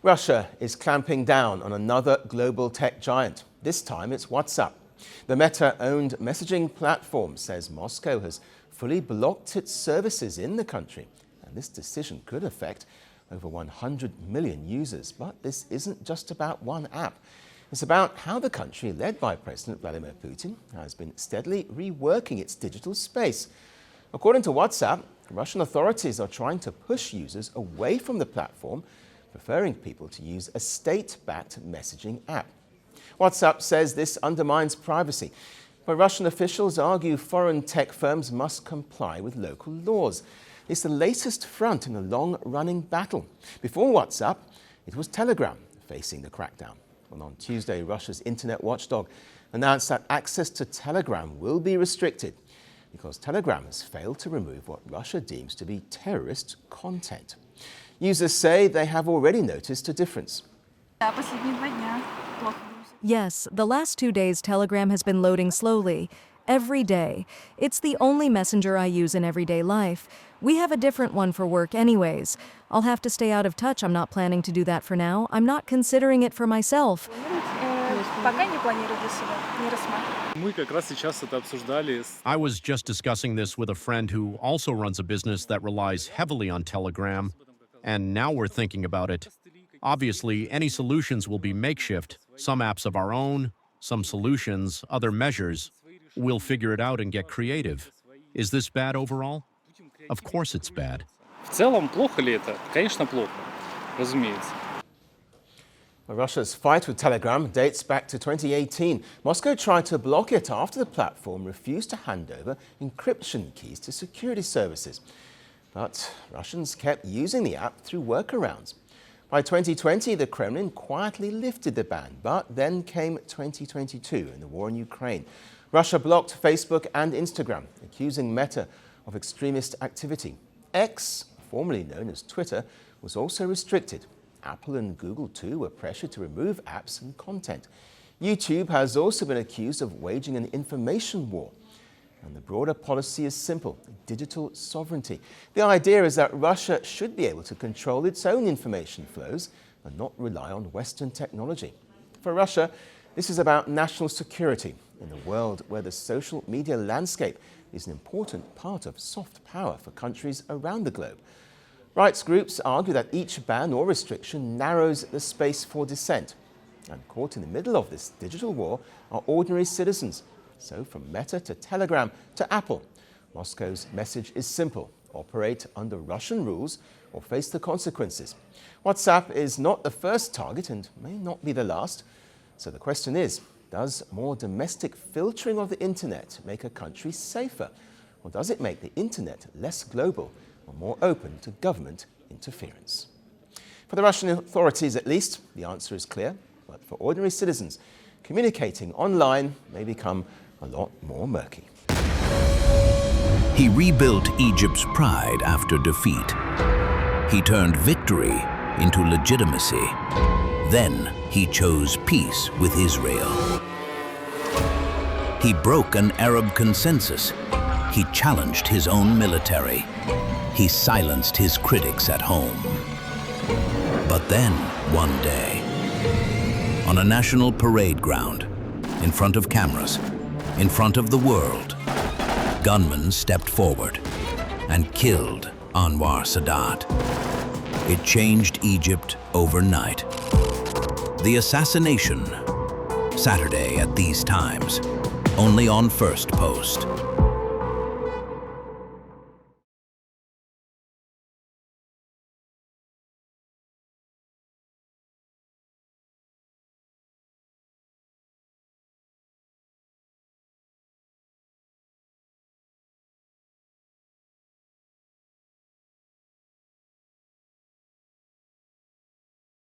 Russia is clamping down on another global tech giant. This time it's WhatsApp. The Meta-owned messaging platform says Moscow has fully blocked its services in the country. And this decision could affect over 100 million users. But this isn't just about one app. It's about how the country, led by President Vladimir Putin, has been steadily reworking its digital space. According to WhatsApp, Russian authorities are trying to push users away from the platform, preferring people to use a state-backed messaging app. WhatsApp says this undermines privacy, but Russian officials argue foreign tech firms must comply with local laws. It's the latest front in a long-running battle. Before WhatsApp, it was Telegram facing the crackdown. And on Tuesday, Russia's internet watchdog announced that access to Telegram will be restricted because Telegram has failed to remove what Russia deems to be terrorist content. Users say they have already noticed a difference. Yes, the last 2 days Telegram has been loading slowly, every day. It's the only messenger I use in everyday life. We have a different one for work anyways. I'll have to stay out of touch. I'm not planning to do that for now. I'm not considering it for myself. I was just discussing this with a friend who also runs a business that relies heavily on Telegram, and now we're thinking about it. Obviously, any solutions will be makeshift, some apps of our own, some solutions, other measures. We'll figure it out and get creative. Is this bad overall? Of course it's bad. Russia's fight with Telegram dates back to 2018. Moscow tried to block it after the platform refused to hand over encryption keys to security services. But Russians kept using the app through workarounds. By 2020, the Kremlin quietly lifted the ban, but then came 2022 and the war in Ukraine. Russia blocked Facebook and Instagram, accusing Meta of extremist activity. X, formerly known as Twitter, was also restricted. Apple and Google, too, were pressured to remove apps and content. YouTube has also been accused of waging an information war. And the broader policy is simple: digital sovereignty. The idea is that Russia should be able to control its own information flows and not rely on Western technology. For Russia, this is about national security in a world where the social media landscape is an important part of soft power for countries around the globe. Rights groups argue that each ban or restriction narrows the space for dissent. And caught in the middle of this digital war are ordinary citizens. So from Meta to Telegram to Apple, Moscow's message is simple: operate under Russian rules or face the consequences. WhatsApp is not the first target and may not be the last. So the question is, does more domestic filtering of the internet make a country safer? Or does it make the internet less global or more open to government interference? For the Russian authorities, at least, the answer is clear. But for ordinary citizens, communicating online may become a lot more murky. He rebuilt Egypt's pride after defeat. He turned victory into legitimacy. Then he chose peace with Israel. He broke an Arab consensus. He challenged his own military. He silenced his critics at home. But then, one day, on a national parade ground, in front of cameras, in front of the world, gunmen stepped forward and killed Anwar Sadat. It changed Egypt overnight. The assassination, Saturday at these times, only on Firstpost.